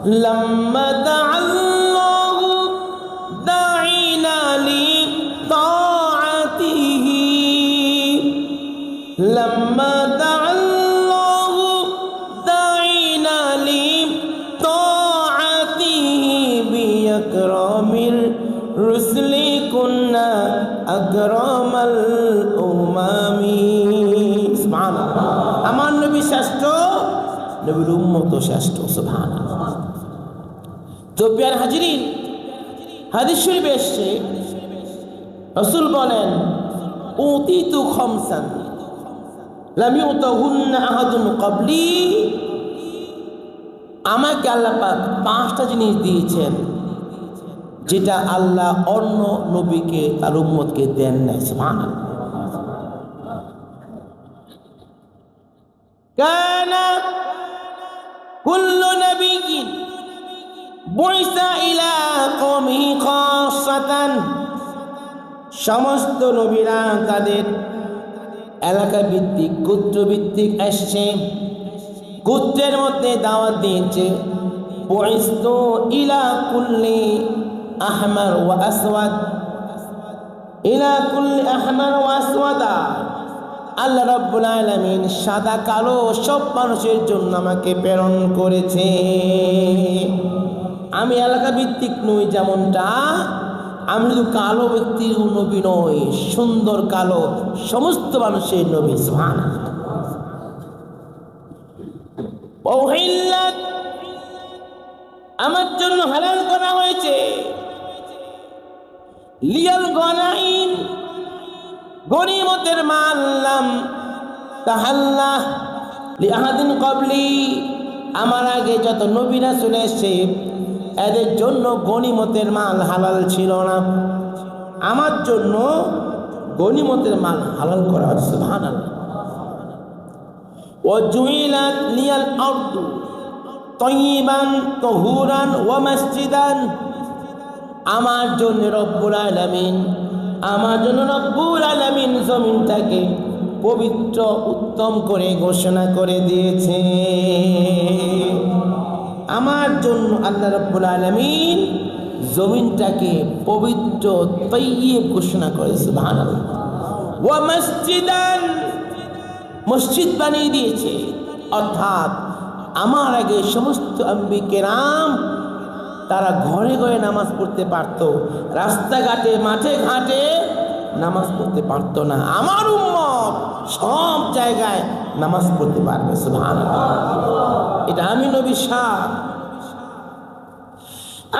লাম্মা দাআল্লাহু দাঈনা লিতাআতিহি লাম্মা দাআল্লাহু দাঈনা লিতাআতিহি বিআকরামির রুসুলি কুন্না আকরামাল উমামি। সুবহানাল্লাহ। আমার নবী শ্রেষ্ঠ, নবীর উম্মত শ্রেষ্ঠ। সুবহানাল্লাহ। তো প্রিয় হাজিরিন, হাদিস শরীফে এসেছে রাসূল বলেন উতিতু খামসান লাম ইউতাহুন্না আহাদুন ক্বাবলি। আমাকে আল্লাহ পাক 5টা জিনিস দিয়েছেন যেটা আল্লাহ অন্য নবীকে তার উম্মতকে দেন নাই। সুবহানাল্লাহ। কানা কুল্লু নাবিয়্যিন বুইসা ইলা কওমিহি খাসাতান। সমস্ত নবীরা তাদের এলাকা ভিত্তিক গোত্র ভিত্তিক এসছে, গোত্রের মধ্যে দাওয়াত দিয়েছে। বুইস্তু ইলা কুল্লি আহমার ওয়া আসওয়াদ ইলা কুল্লি আহমার ওয়া আসওয়াদা। আল্লাহ রাব্বুল আলামিন সাদা কালো সব মানুষের জন্য আমাকে প্রেরণ করেছে। আমি এলাকা ভিত্তিক নই, যেমনটা আমি শুধু কালো ব্যক্তির নবী নই, সুন্দর কালো সমস্ত মানুষের নবী। সুবহানাল্লাহ। ওহিল্লাত, আমার জন্য হালাল করা হয়েছে। লিয়াল গনাইম, গনিমতের মাল। লাম তাহাল্লা লিআহাদিন ক্বাবলি, আমার আগে যত নবীরা চলে এসেছে এদের জন্য গনিমতের মাল হালাল ছিল না, আমার জন্য গনিমতের মাল হালাল করা হয়েছে। সুবহানাল্লাহ। ওয়া জুইলাত লিয়াল আরদু তাইয়িবান তাহুরান ওয়া মাসজিদান। আমার জন্য রব্বুল আলামিন, আমার জন্য রব্বুল আলামিন জমিনটাকে পবিত্র উত্তম করে ঘোষণা করে দিয়েছে। আমার জন্য আল্লাহ রব্বুল আলামিন জমিনটাকে পবিত্র তাইয়্যিব ঘোষণা করেছে। সুবহানাল্লাহ। ওয়া মসজিদান, মসজিদ বানিয়ে দিয়েছে। অর্থাৎ আমার আগে সমস্ত আম্বিয়া কেরাম তারা ঘরে ঘরে নামাজ পড়তে পারত, রাস্তাঘাটে মাঠে ঘাটে নামাজ পড়তে পারত না। আমার উম্মত সব জায়গায় নামাজ পড়তে পারবে। সুবহানাল্লাহ। এটা আমি নবীর শান।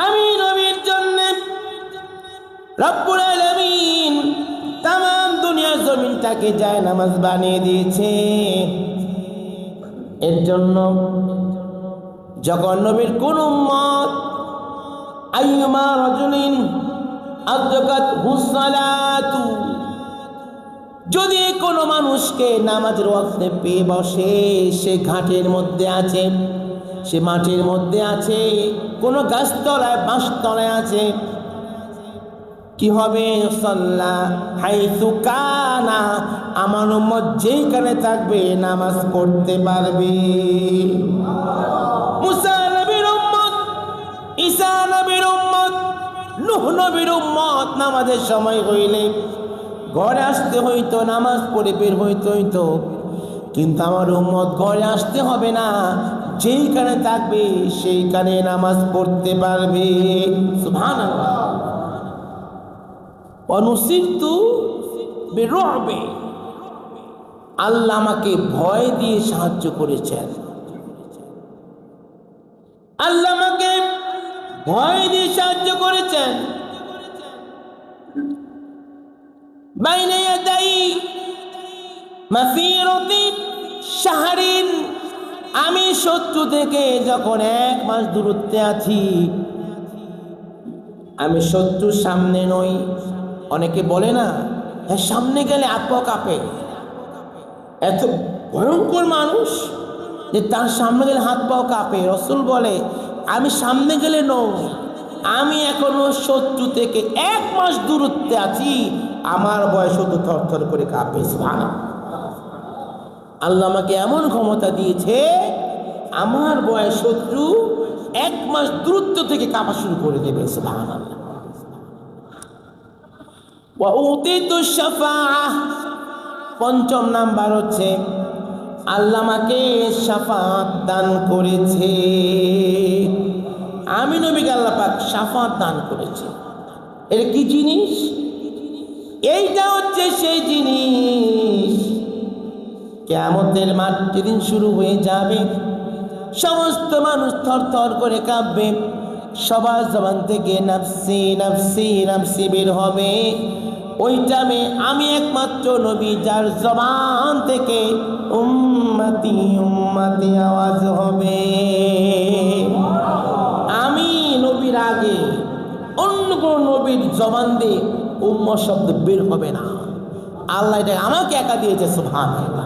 আমি নবীর জন্য রব্বুল আলামিন তামাম দুনিয়ার জমিনটাকে যায় নামাজ বানিয়ে দিয়েছে। এর জন্য যখন নবীর কোন উম্মত আইয়ুমা রাজুলিন আদরাকাত হুসসালাতু, যদি কোনো মানুষকে নামাজের ওয়াক্তে পেয়ে বসে, সে ঘাটের মধ্যে আছে, সে মাঠের মধ্যে আছে, কোনো গাছতলায় বাঁশতলায় আছে, কি হবে? সাল্লা হাইসু কানা, আমার উম্মত যেখানে থাকবে নামাজ পড়তে পারবে। মুসা নবীর উম্মত, ঈসা নবীর উম্মত, নূহ নবীর উম্মত নামাজের সময় হইলে ঘরে আসতে হইতো, নামাজ পড়ে বের হইতো। কিন্তু আমার উম্মত ঘরে আসতে হবে না, যেইখানে থাকবে সেইখানে নামাজ পড়তে পারবে। সুবহানাল্লাহ। অনুসিরতু বিরুবে, আল্লাহ আমাকে ভয় দিয়ে সাহায্য করেছেন। আল্লাহ আমাকে ভয় দিয়ে সাহায্য করেছেন। বাইনা ইয়াদাই মাসিরাতি শাহরিন, আমি শত্রু থেকে যখন 1 মাস দূরত্বে আছি, আমি শত্রুর সামনে নই। অনেকে বলে না, হ্যাঁ সামনে গেলে আপা কাঁপে, এত ভয়ঙ্কর মানুষ যে তার সামনে গেলে হাত পাও কাঁপে। রাসূল বলে আমি সামনে গেলে নই, আমি এখনো শত্রু থেকে 1 মাস দূরত্বে আছি, আমার ভয়ে শত্রু থরথর করে কাঁপে। সুবহানাল্লাহ। আল্লাহ আমাকে এমন ক্ষমতা দিয়েছে, আমার ভয়ে শত্রু 1 মাস দূরত্ব থেকে কাঁপা শুরু করে দেবে। সুবহানাল্লাহ। ওয়া উতিতু শাফাআহ, 5ম নাম্বার হচ্ছে আল্লাহ আমাকে শাফাআত দান করেছে। আমি নবীকে আল্লাহ পাক শাফাআত দান করেছে। এটা কি জিনিস? এইটা হচ্ছে সেই জিনিস, কিয়ামতের মাঠ যেদিন শুরু হয়ে যাবে, সমস্ত মানুষ থরথর করে কাঁপবে, সবার জবান থেকে নাফসি নাফসি নাফসি বের হবে। ওই টাইমে আমি একমাত্র নবী যার জবান থেকে উম্মতি উম্মতি আওয়াজ হবে। আমি নবীর আগে অন্য কোনো নবীর জবান দিয়ে উম্মত শব্দ বের হবে না। আল্লাহ এটা আমাকে একা দিয়েছে। সুবহানাল্লাহ।